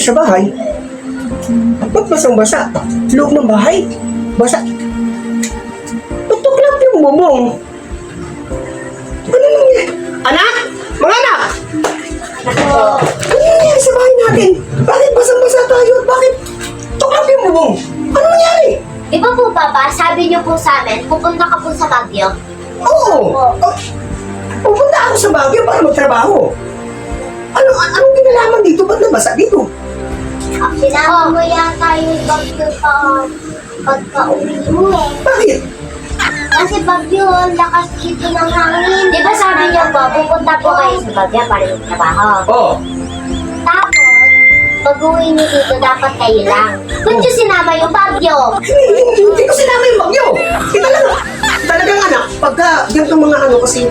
sa bahay. Ba't basang-basa? Loob ng bahay? Basa. Tutuklap yung bubong. Ano nangyari? Anak? Mga anak! Ano nangyari sa bahay natin? Bakit basang-basa tayo? Bakit tuklap yung bubong? Ano nangyari? Di ba po, Papa, sabi niyo po sa amin, pupunta ka po sa Baguio? Oo! Pupunta ako sa Baguio para magtrabaho. Anong kinalaman dito? Ba't nabasa dito? Sinama mo yata yung Baguio pagka-uwi mo eh. Bakit? Kasi Baguio, ang lakas dito ng hangin. Di ba sabi niyo po, pupunta po kayo sa Baguio para magtrabaho? Oo. Tapos, pag-uwi niyo dito, dapat kayo lang. Kung niyo sinama yung Baguio. Hindi ko sinama yung bagyo. Talagang anak, pagka ganitong mga ano kasi,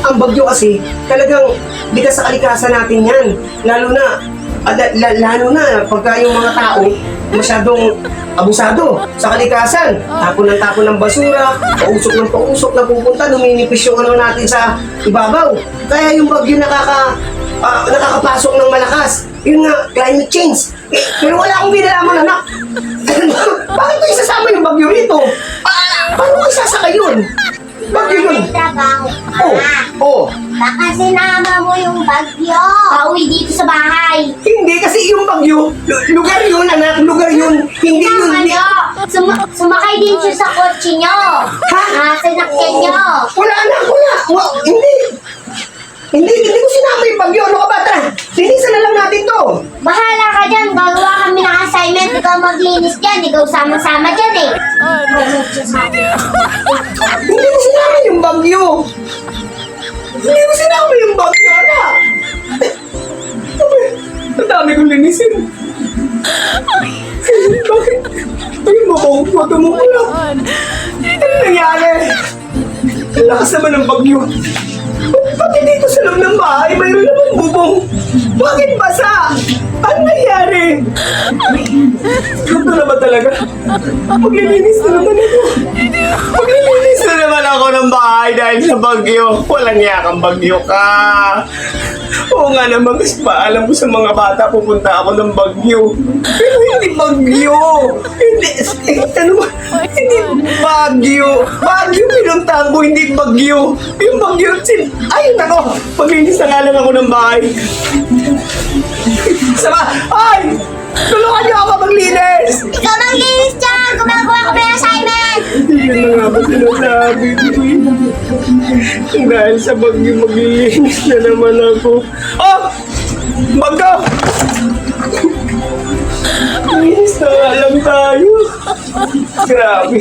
ang bagyo kasi, talagang bigas sa kalikasan natin yan. Lalo na pagka yung mga tao masyadong abusado sa kalikasan. Tapon ng basura, pausok na pupunta, numinipis yung ano natin sa ibabaw. Kaya yung bagyo nakakapasok ng malakas. Yun nga, climate change. Pero wala akong binalaman, anak. Bakit ko isasama yung bagyo rito? Paano ko isasaka yun? Bagyo yun. May trabaho ka. Oo. Baka sinama mo yung Baguio. Pauwi dito sa bahay. Hindi kasi yung bagyo, lugar yun, anak, lugar yun. Hindi yun. Sumakay din siya sa kotse nyo. Ha? Sinakyan nyo. Wala, anak, wala. Hindi ko sinama yung bagyo. Ano ka ba? Tara, linisan na lang natin to. Bahala ka dyan. Gagawa kami ng assignment. Ikaw maglinis dyan. Ikaw sama-sama dyan eh. Hindi ko sinama yung bagyo. Hindi ko sinama yung bagyo, anak. Ang dami kong linisin. Bakit? Ayun mo, foto mo ko lang. Ano nangyari? Ang lakas naman ng bagyo. Pati dito sa loob ng bahay, mayroon naman bubong. Bakit basa? Ano nangyari? Ito naman talaga. Maglilinis na naman ako. Maglilinis na naman ako ng bahay dahil sa bagyo. Walang yakang bagyo ka. Oo nga naman, kasi paalam ko sa mga bata, pupunta ako ng Baguio. Pero hindi Baguio. Hindi, ano ba? Hindi Baguio. Baguio pinuntahan ko, hindi Baguio. Yung Baguio, ayun ako. Maglinis na nga lang ako ng bahay. Sama, ay! Tulungan niyo ako maglinis! Ikaw maglinis dyan. Gumagawa ko ng assignment. Hindi na nga ba sinasabi ko eh. Dahil sa bagyo maglilinis na naman ako. Oh! Bagyo! Maglinis na nga lang tayo. Grabe.